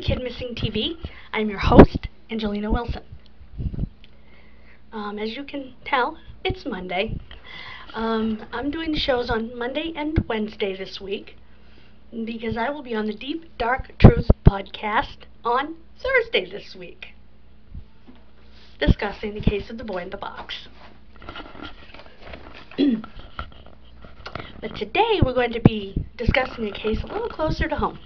Kidmissing TV. I'm your host, Angelina Wilson. As you can tell, it's Monday. I'm doing the shows on Monday and Wednesday this week because I will be on the Deep Dark Truth podcast on Thursday this week, discussing the case of the boy in the box. But today we're going to be discussing a case a little closer to home,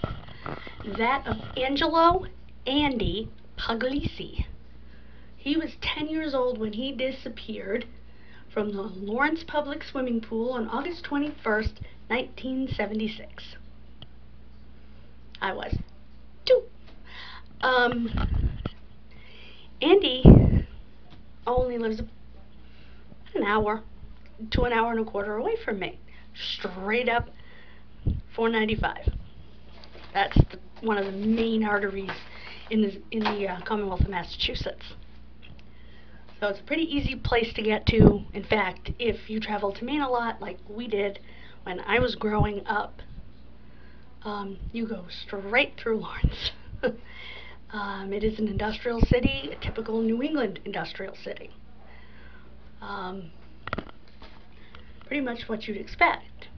that of Angelo Andy Puglisi. He was 10 years old when he disappeared from the Lawrence Public Swimming Pool on August 21st, 1976. I was 2. Andy only lives an hour to an hour and a quarter away from me. Straight up 495. That's one of the main arteries in the Commonwealth of Massachusetts. So it's a pretty easy place to get to. In fact, if you travel to Maine a lot, like we did when I was growing up, you go straight through Lawrence. It is an industrial city, a typical New England industrial city. Pretty much what you'd expect.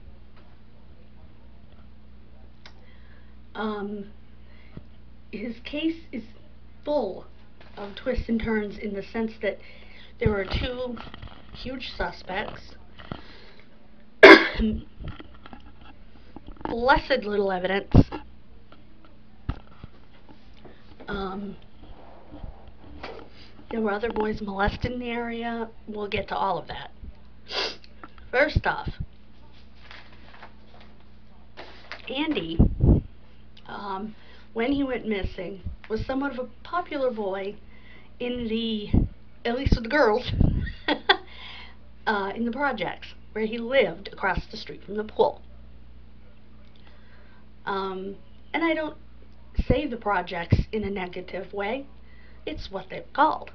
His case is full of twists and turns in the sense that there were 2 huge suspects, blessed little evidence, there were other boys molested in the area. We'll get to all of that. First off, Andy, when he went missing, was somewhat of a popular boy in at least with the girls, in the projects, where he lived across the street from the pool. And I don't say the projects in a negative way. It's what they're called.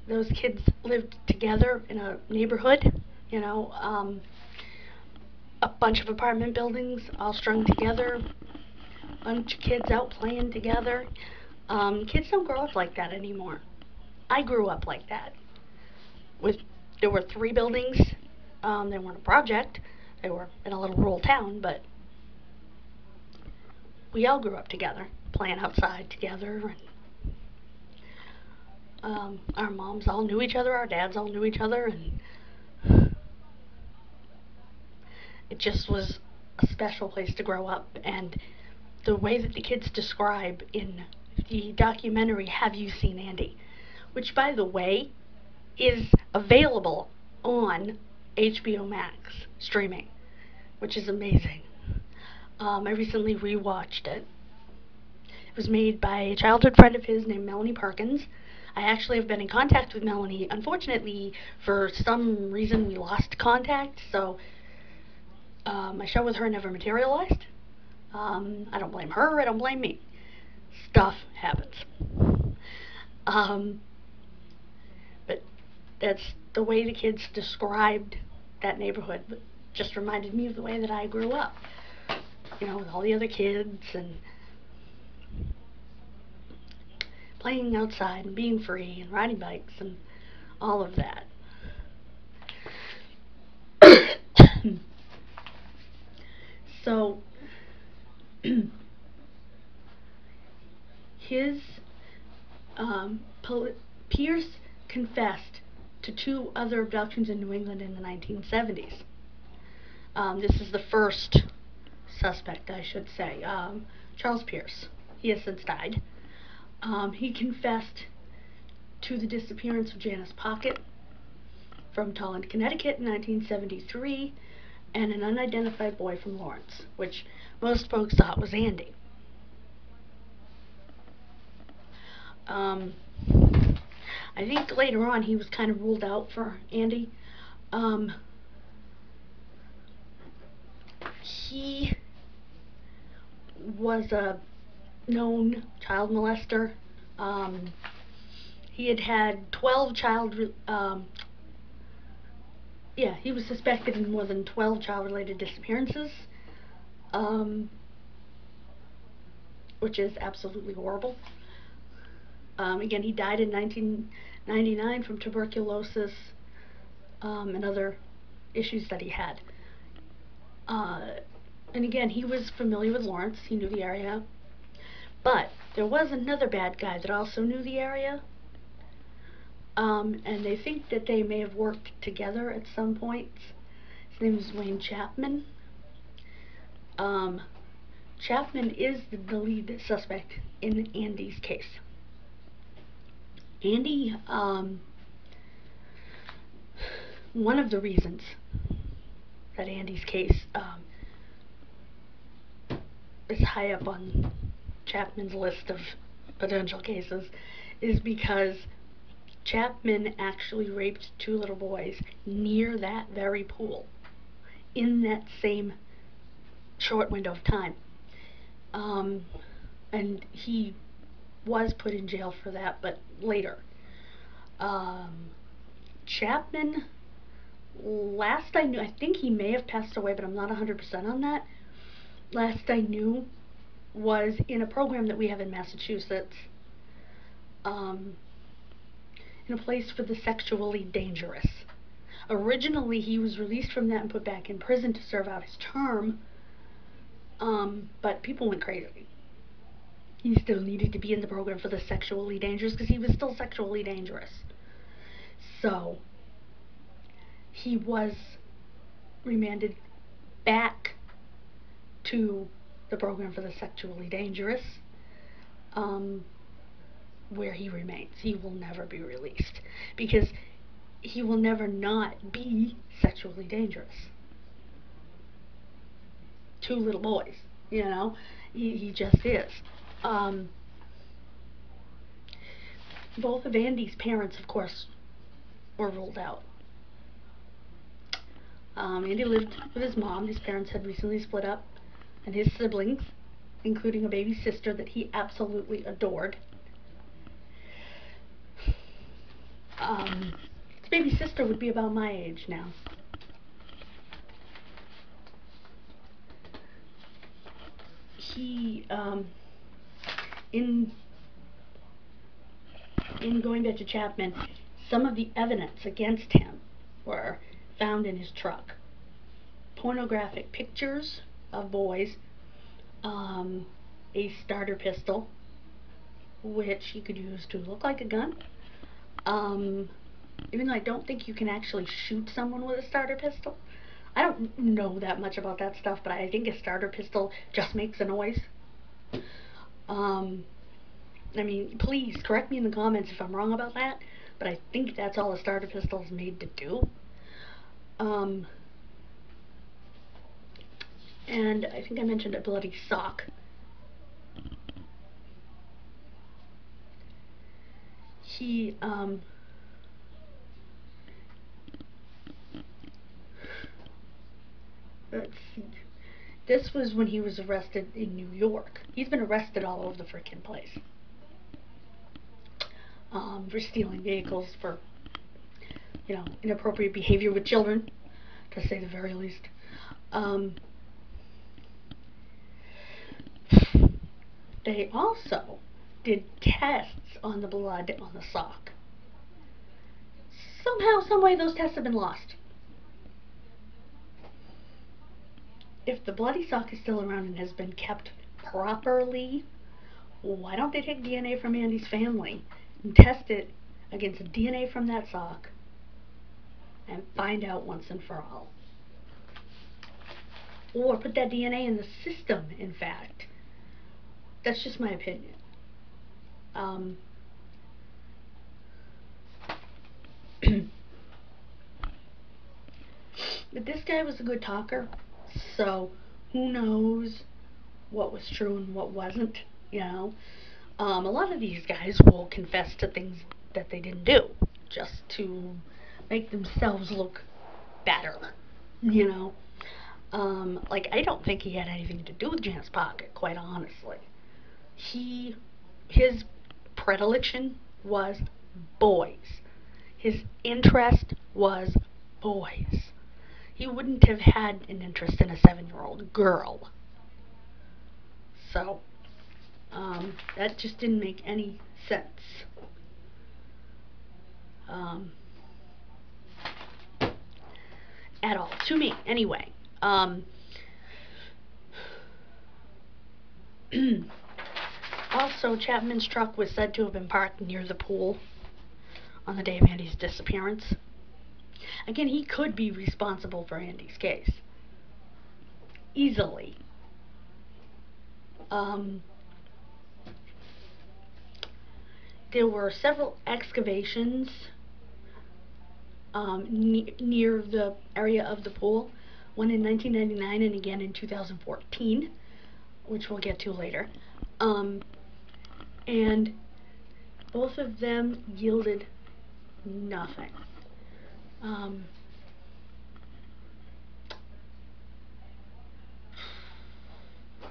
Those kids lived together in a neighborhood, a bunch of apartment buildings all strung together, a bunch of kids out playing together. Kids don't grow up like that anymore. I grew up like that. There were 3 buildings. They weren't a project. They were in a little rural town, but we all grew up together, playing outside together, and our moms all knew each other, our dads all knew each other, and it just was a special place to grow up. And the way that the kids describe in the documentary Have You Seen Andy, which, by the way, is available on HBO Max streaming, which is amazing. I recently rewatched it. It was made by a childhood friend of his named Melanie Perkins. I actually have been in contact with Melanie. Unfortunately, for some reason, we lost contact, so my show with her never materialized. I don't blame her, I don't blame me. Stuff happens. But that's the way the kids described that neighborhood. But just reminded me of the way that I grew up. With all the other kids and playing outside and being free and riding bikes and all of that. So, his Pierce confessed to 2 other abductions in New England in the 1970s. This is the first suspect, I should say, Charles Pierce. He has since died. He confessed to the disappearance of Janice Pocket from Tolland, Connecticut in 1973, and an unidentified boy from Lawrence, which most folks thought was Andy. I think later on he was kind of ruled out for Andy. He was a known child molester. He had 12 he was suspected in more than 12 child-related disappearances. which is absolutely horrible. Again, he died in 1999 from tuberculosis and other issues that he had. And again, he was familiar with Lawrence. He knew the area. But there was another bad guy that also knew the area. And they think that they may have worked together at some point. His name is Wayne Chapman. Chapman is the lead suspect in Andy's case. Andy, one of the reasons that Andy's case is high up on Chapman's list of potential cases is because Chapman actually raped 2 little boys near that very pool in that same short window of time. And he was put in jail for that, but later. Chapman, last I knew, I think he may have passed away, but I'm not 100% on that. Last I knew was in a program that we have in Massachusetts, in a place for the sexually dangerous. Originally, he was released from that and put back in prison to serve out his term, but people went crazy. He still needed to be in the program for the sexually dangerous because he was still sexually dangerous. So, he was remanded back to the program for the sexually dangerous, where he remains. He will never be released because he will never not be sexually dangerous. 2 little boys, you know, he just is. Both of Andy's parents, of course, were ruled out. Andy lived with his mom. His parents had recently split up, and his siblings, including a baby sister that he absolutely adored. His baby sister would be about my age now. He, in going back to Chapman, some of the evidence against him were found in his truck. Pornographic pictures of boys, a starter pistol, which he could use to look like a gun. Even though I don't think you can actually shoot someone with a starter pistol. I don't know that much about that stuff, but I think a starter pistol just makes a noise. I mean, please correct me in the comments if I'm wrong about that, but I think that's all a starter pistol is made to do. And I think I mentioned a bloody sock. He, let's see. This was when he was arrested in New York. He's been arrested all over the frickin' place. For stealing vehicles, for, you know, inappropriate behavior with children, to say the very least. They also did tests on the blood on the sock. Somehow, someway, those tests have been lost. If the bloody sock is still around and has been kept properly, why don't they take DNA from Andy's family and test it against DNA from that sock and find out once and for all? Or put that DNA in the system, in fact. That's just my opinion. But this guy was a good talker, so who knows what was true and what wasn't, you know. A lot of these guys will confess to things that they didn't do, just to make themselves look better, you know. Like, I don't think he had anything to do with Janet's pocket, quite honestly. His predilection was boys. His interest was boys. He wouldn't have had an interest in a 7-year-old girl. So, That just didn't make any sense. At all, to me, anyway. Also, Chapman's truck was said to have been parked near the pool on the day of Andy's disappearance. Again, he could be responsible for Andy's case. Easily. There were several excavations near the area of the pool, one in 1999 and again in 2014, which we'll get to later. And both of them yielded nothing.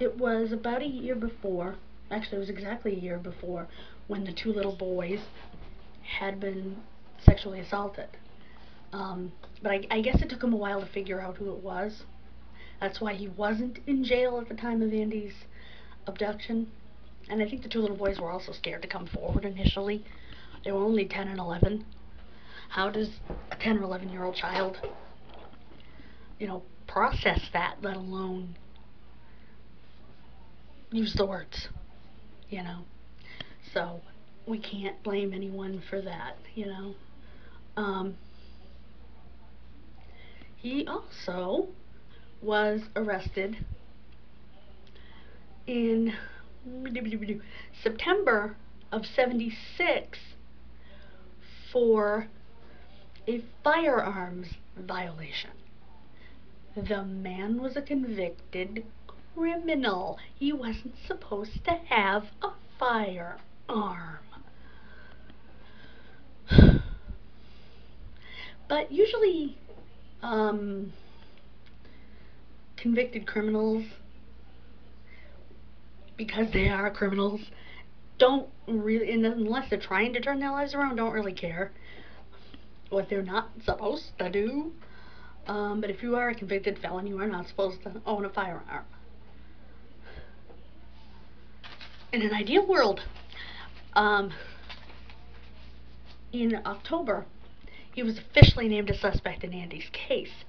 It was about a year before, actually it was exactly a year before, when the two little boys had been sexually assaulted. But I guess it took him a while to figure out who it was. That's why he wasn't in jail at the time of Andy's abduction. And I think the two little boys were also scared to come forward initially. They were only 10 and 11. How does a 10 or 11-year-old child, process that, let alone use the words, So we can't blame anyone for that, He also was arrested in September of '76 for a firearms violation. The man was a convicted criminal. He wasn't supposed to have a firearm. But usually, convicted criminals, because they are criminals, don't really, unless they're trying to turn their lives around, don't really care what they're not supposed to do. But if you are a convicted felon, you are not supposed to own a firearm. In an ideal world, in October, he was officially named a suspect in Andy's case.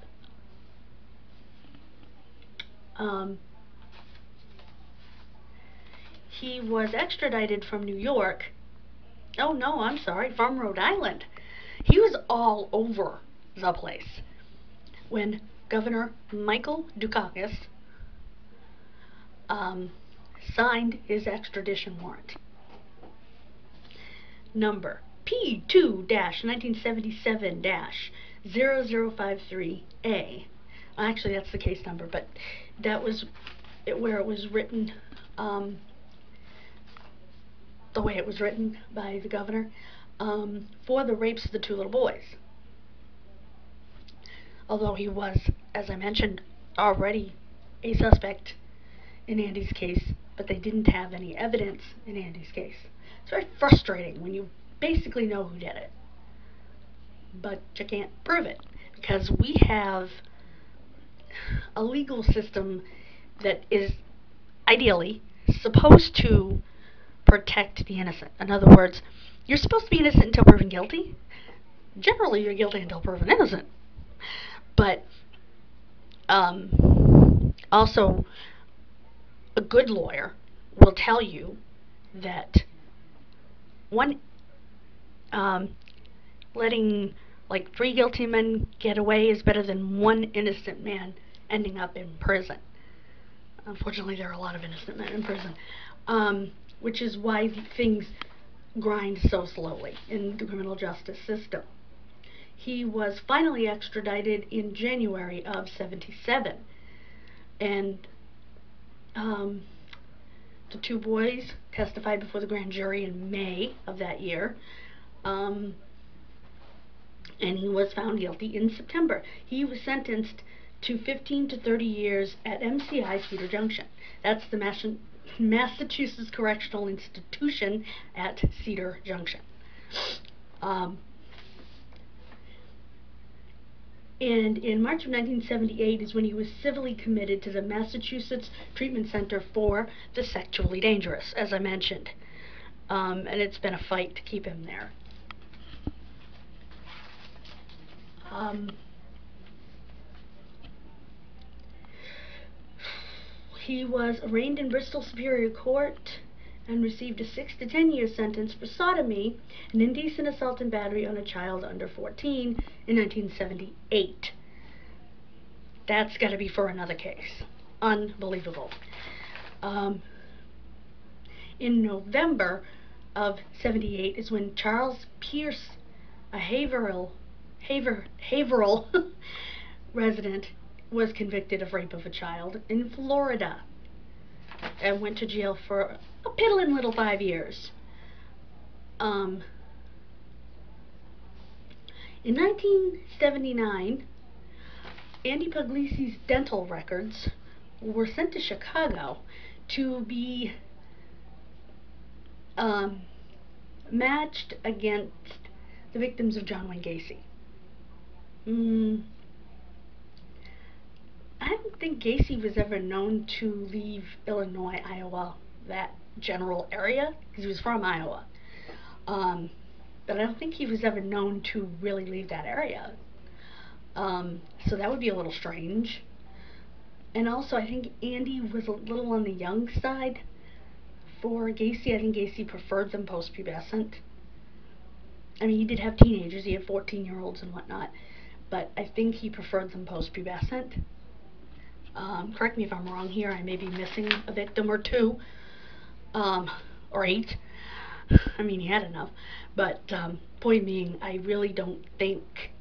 He was extradited from New York. Oh no, I'm sorry, from Rhode Island. He was all over the place when Governor Michael Dukakis signed his extradition warrant. Number P2-1977-0053A. Actually, that's the case number, but that was where it was written, the way it was written by the governor, for the rapes of the two little boys. Although he was, as I mentioned, already a suspect in Andy's case, but they didn't have any evidence in Andy's case. It's very frustrating when you basically know who did it, but you can't prove it, because we have a legal system that is ideally supposed to protect the innocent. In other words, you're supposed to be innocent until proven guilty. Generally, you're guilty until proven innocent. But also, a good lawyer will tell you that letting like 3 guilty men get away is better than 1 innocent man ending up in prison. Unfortunately, there are a lot of innocent men in prison, which is why things grind so slowly in the criminal justice system. He was finally extradited in January of '77, and the two boys testified before the grand jury in May of that year, and he was found guilty in September. He was sentenced to 15 to 30 years at MCI Cedar Junction. That's the Massachusetts Correctional Institution at Cedar Junction. And in March of 1978 is when he was civilly committed to the Massachusetts Treatment Center for the Sexually Dangerous, as I mentioned. And it's been a fight to keep him there. He was arraigned in Bristol Superior Court and received a 6 to 10 year sentence for sodomy and indecent assault and battery on a child under 14 in 1978. That's got to be for another case. Unbelievable. In November of 78 is when Charles Pierce, a Haverhill resident, was convicted of rape of a child in Florida and went to jail for a piddling little 5 years. In 1979, Andy Puglisi's dental records were sent to Chicago to be matched against the victims of John Wayne Gacy. I don't think Gacy was ever known to leave Illinois, Iowa, that general area, because he was from Iowa. But I don't think he was ever known to really leave that area. So that would be a little strange. And also, I think Andy was a little on the young side for Gacy. I think Gacy preferred them post-pubescent. I mean, he did have teenagers. He had 14-year-olds and whatnot. But I think he preferred them post-pubescent. Correct me if I'm wrong here. I may be missing a victim or two. Or 8. I mean, he had enough. But point being, I really don't think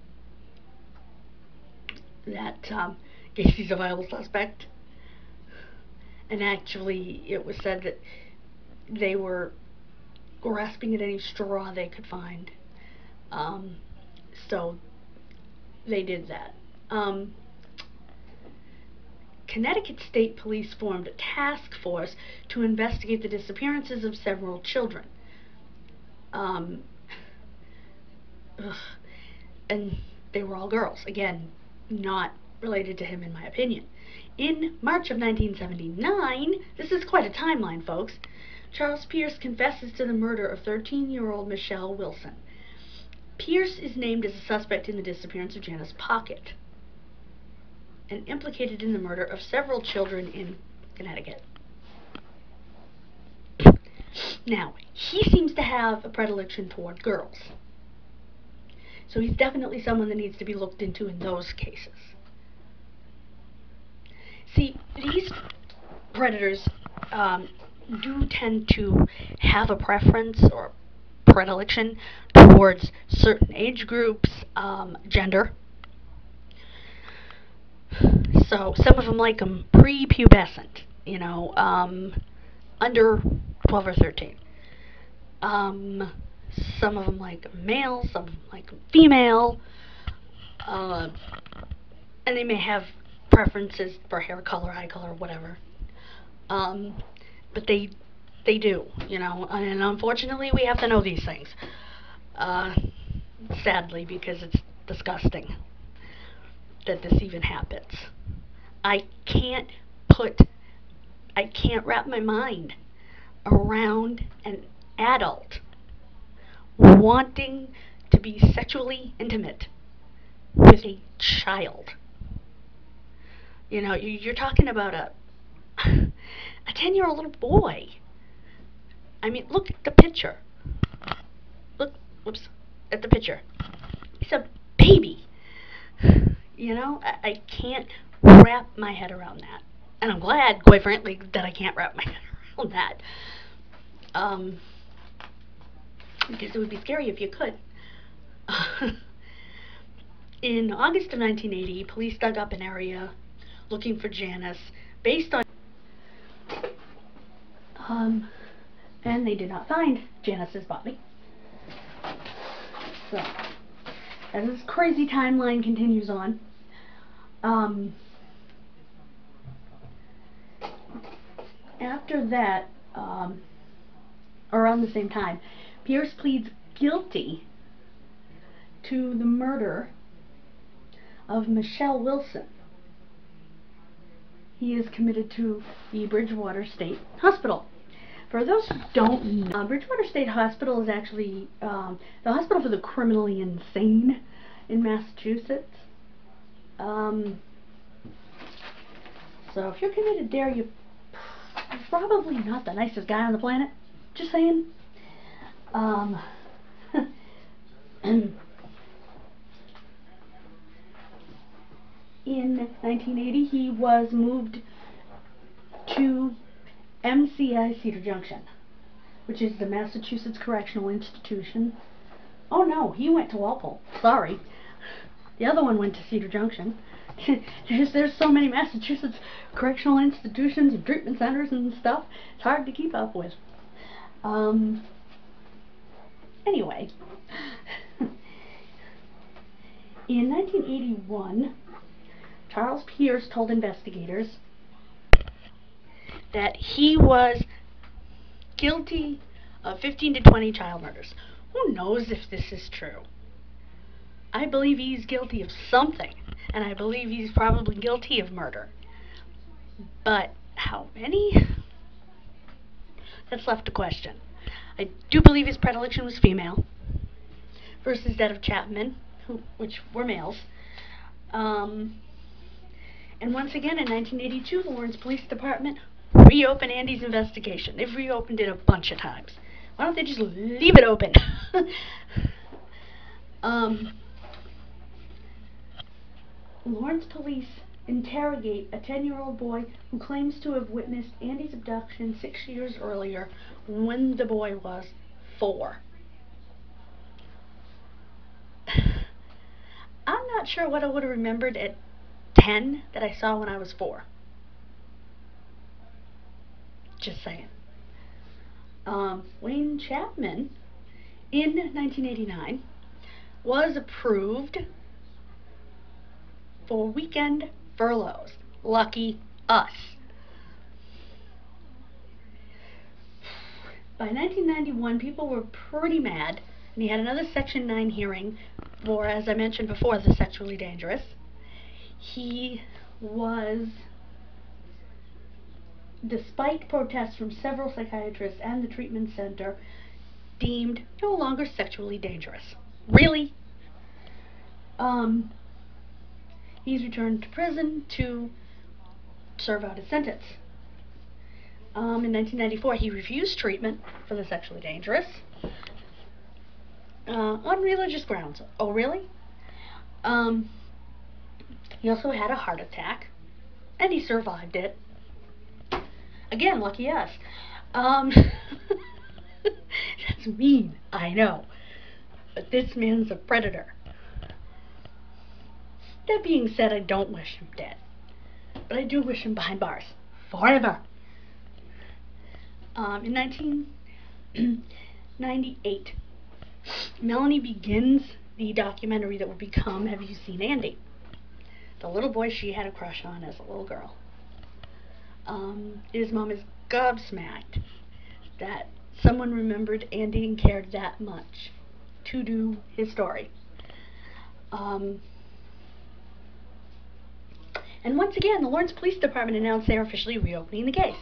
that Gacy's a viable suspect. And actually, it was said that they were grasping at any straw they could find. So they did that. Connecticut State Police formed a task force to investigate the disappearances of several children. And they were all girls. Again, not related to him in my opinion. In March of 1979, this is quite a timeline, folks, Charles Pierce confesses to the murder of 13-year-old Michelle Wilson. Pierce is named as a suspect in the disappearance of Janice Pocket and implicated in the murder of several children in Connecticut. Now, he seems to have a predilection toward girls. So he's definitely someone that needs to be looked into in those cases. See, these predators do tend to have a preference or predilection towards certain age groups, gender. So some of them like them pre-pubescent, you know, under 12 or 13. Some of them like male, some of them like female, and they may have preferences for hair color, eye color, whatever. But they do, you know, and unfortunately we have to know these things. Sadly, because it's disgusting that this even happens. I can't wrap my mind around an adult wanting to be sexually intimate with a child. You know, you're talking about a 10-year-old little boy. I mean, look at the picture. Look, whoops, at the picture. He's a baby. You know, I can't wrap my head around that. And I'm glad, quite frankly, that I can't wrap my head around that. Because it would be scary if you could. In August of 1980, police dug up an area looking for Janice based on and they did not find Janice's body. So, as this crazy timeline continues on, after that, around the same time, Pierce pleads guilty to the murder of Michelle Wilson. He is committed to the Bridgewater State Hospital. For those who don't know, Bridgewater State Hospital is actually the hospital for the criminally insane in Massachusetts. So if you're committed there, you're probably not the nicest guy on the planet. Just saying. In 1980, he was moved to MCI Cedar Junction, which is the Massachusetts Correctional Institution. Oh no, he went to Walpole. Sorry. The other one went to Cedar Junction. There's so many Massachusetts correctional institutions and treatment centers and stuff. It's hard to keep up with. Anyway. In 1981, Charles Pierce told investigators that he was guilty of 15 to 20 child murders. Who knows if this is true? I believe he's guilty of something, and I believe he's probably guilty of murder. But how many? That's left to question. I do believe his predilection was female versus that of Chapman, which were males. And once again, in 1982, the Lawrence Police Department reopened Andy's investigation. They've reopened it a bunch of times. Why don't they just leave it open? Lawrence police interrogate a 10-year-old boy who claims to have witnessed Andy's abduction 6 years earlier when the boy was 4. I'm not sure what I would have remembered at 10 that I saw when I was 4. Just saying. Wayne Chapman, in 1989, was approved for weekend furloughs. Lucky us. By 1991, people were pretty mad, and he had another Section 9 hearing for, as I mentioned before, the sexually dangerous. He was, despite protests from several psychiatrists and the treatment center, deemed no longer sexually dangerous. Really? He's returned to prison to serve out his sentence. In 1994, he refused treatment for the sexually dangerous on religious grounds. Oh, really? He also had a heart attack, and he survived it. Again, lucky us. That's mean, I know. But this man's a predator. That being said, I don't wish him dead. But I do wish him behind bars. Forever. In 1998, Melanie begins the documentary that would become Have You Seen Andy? The little boy she had a crush on as a little girl. His mom is gobsmacked that someone remembered Andy and cared that much to do his story. And once again, the Lawrence Police Department announced they are officially reopening the case.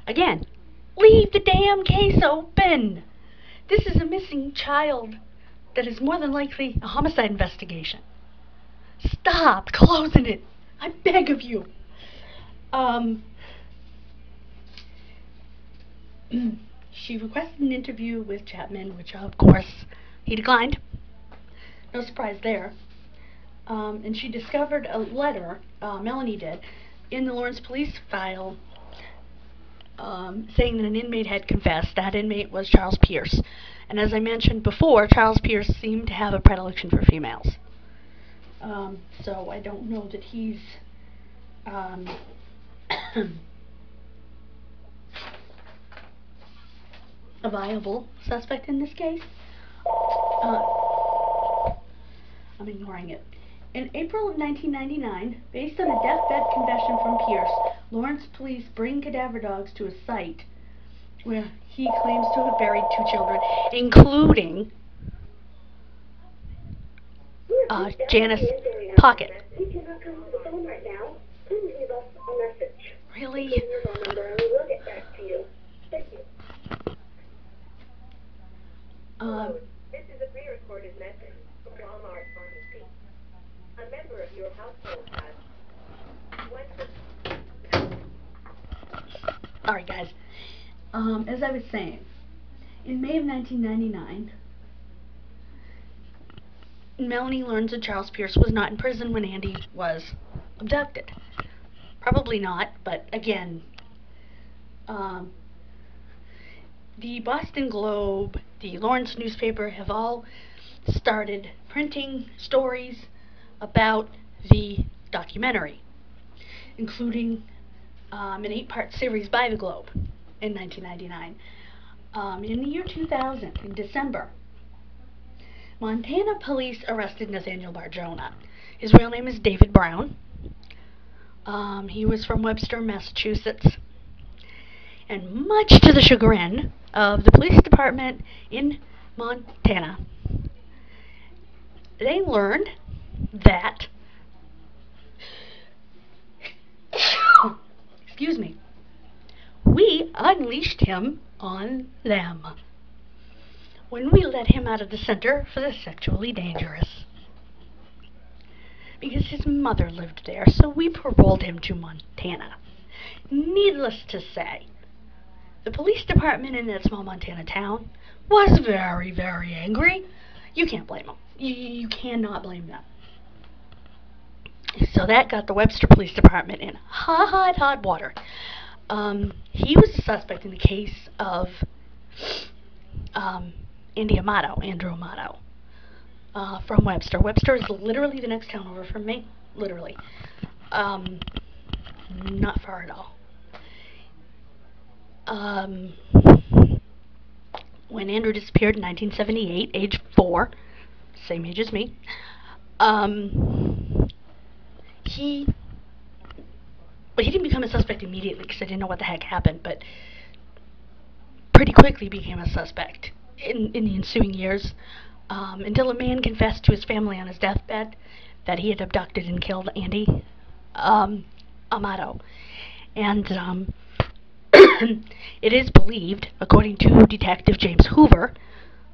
Again, leave the damn case open! This is a missing child that is more than likely a homicide investigation. Stop closing it! I beg of you! She requested an interview with Chapman, which of course he declined. No surprise there. And she discovered a letter, Melanie did, in the Lawrence police file saying that an inmate had confessed. That inmate was Charles Pierce. And as I mentioned before, Charles Pierce seemed to have a predilection for females. So I don't know that he's a viable suspect in this case. I'm ignoring it. In April of 1999, based on a deathbed confession from Pierce, Lawrence police bring cadaver dogs to a site where he claims to have buried 2 children, including Janice pocket. He cannot come to the phone right now. Please leave us a message. Really? Give me your phone number and we will get back to you. Thank you. This is a pre-recorded message from Walmart Pharmacy. A member of your household has Alright, guys. As I was saying, in May of 1999, Melanie learns that Charles Pierce was not in prison when Andy was abducted. Probably not, but again, the Boston Globe, the Lawrence newspaper have all started printing stories about the documentary, including an 8-part series by the Globe in 1999. In the year 2000, in December, Montana police arrested Nathaniel Barjona. His real name is David Brown. He was from Webster, Massachusetts. And much to the chagrin of the police department in Montana, they learned that excuse me, we unleashed him on them when we let him out of the Center for the Sexually Dangerous. Because his mother lived there, so we paroled him to Montana. Needless to say, the police department in that small Montana town was very, very angry. You can't blame them. You cannot blame them. So that got the Webster Police Department in hot water. He was a suspect in the case of Andrew Amato, from Webster. Webster is literally the next town over from me. Literally. Not far at all. When Andrew disappeared in 1978, age 4, same age as me, he didn't become a suspect immediately because I didn't know what the heck happened, but pretty quickly became a suspect in the ensuing years, until a man confessed to his family on his deathbed that he had abducted and killed Andy Amato. And it is believed, according to Detective James Hoover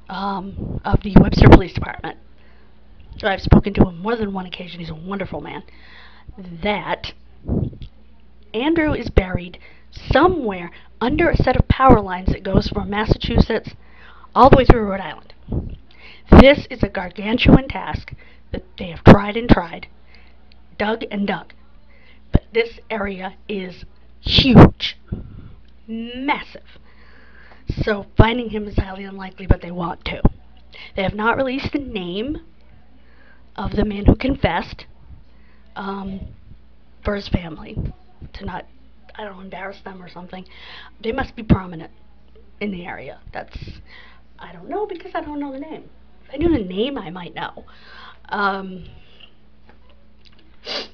of the Webster Police Department, I've spoken to him more than one occasion, he's a wonderful man, that Andrew is buried somewhere under a set of power lines that goes from Massachusetts all the way through Rhode Island. This is a gargantuan task that they have tried and tried, dug and dug. But this area is huge, massive. So finding him is highly unlikely, but they want to. They have not released the name of the man who confessed for his family, to not, I don't know, embarrass them or something. They must be prominent in the area. I don't know, because I don't know the name. If I knew the name, I might know. But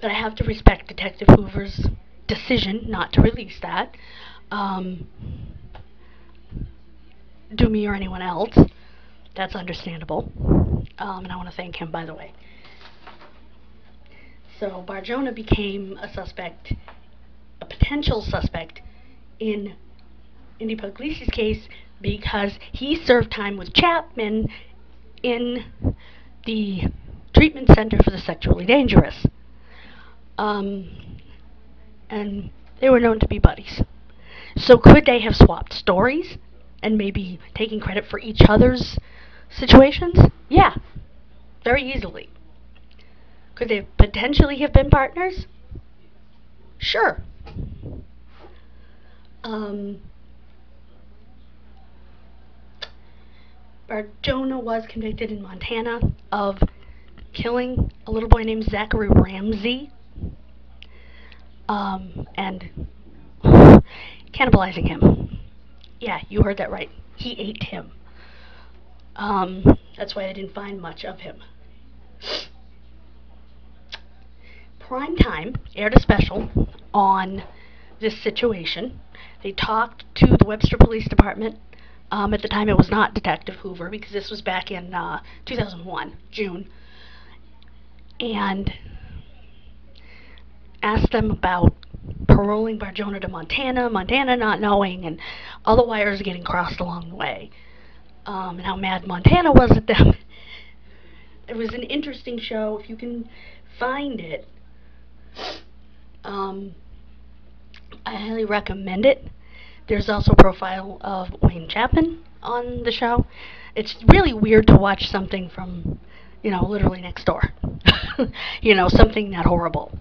I have to respect Detective Hoover's decision not to release that. Do me or anyone else. That's understandable. And I want to thank him, by the way. So Barjona became a suspect, a potential suspect, in Andy Puglisi's case because he served time with Chapman in the treatment center for the sexually dangerous. And they were known to be buddies. So could they have swapped stories and maybe taken credit for each other's situations? Yeah, very easily. Could they potentially have been partners? Sure. Barjona was convicted in Montana of killing a little boy named Zachary Ramsey, and cannibalizing him. Yeah, you heard that right. He ate him. That's why I didn't find much of him. Primetime aired a special on this situation. They talked to the Webster Police Department. At the time, it was not Detective Hoover, because this was back in 2001, June. And asked them about paroling Barjona to Montana, Montana not knowing, and all the wires getting crossed along the way, and how mad Montana was at them. It was an interesting show. If you can find it, I highly recommend it. There's also a profile of Wayne Chapman on the show. It's really weird to watch something from, literally next door. Something that horrible.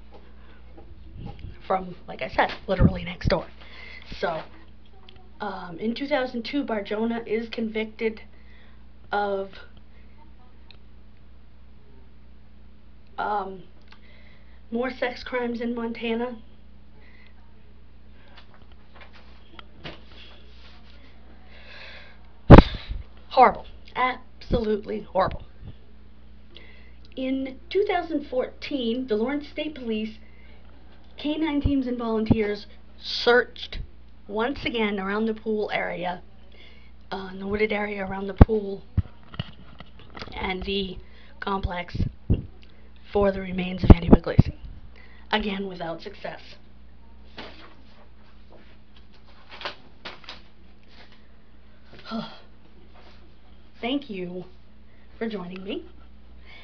From, like I said, literally next door. So, in 2002, Barjona is convicted of more sex crimes in Montana. Horrible. Absolutely horrible. In 2014, the Lawrence State Police, canine teams and volunteers searched once again around the pool area, in the wooded area around the pool and the complex, for the remains of Andy Puglisi. Again, without success. Thank you for joining me.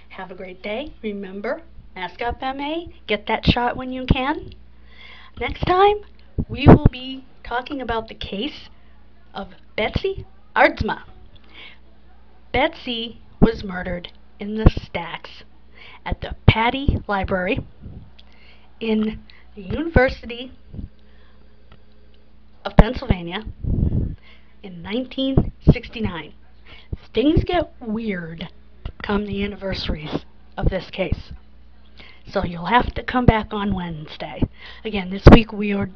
Have a great day. Remember, mask up, MA. Get that shot when you can. Next time, we will be talking about the case of Betsy Aardsma. Betsy was murdered in the stacks at the Patty Library in the University of Pennsylvania in 1969. Things get weird come the anniversaries of this case. So you'll have to come back on Wednesday. Again, this week we are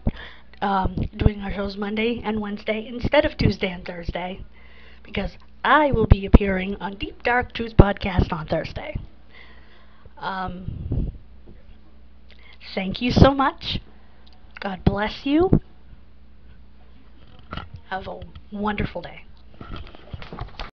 doing our shows Monday and Wednesday instead of Tuesday and Thursday, because I will be appearing on Deep Dark Truth Podcast on Thursday. Thank you so much. God bless you. Have a wonderful day.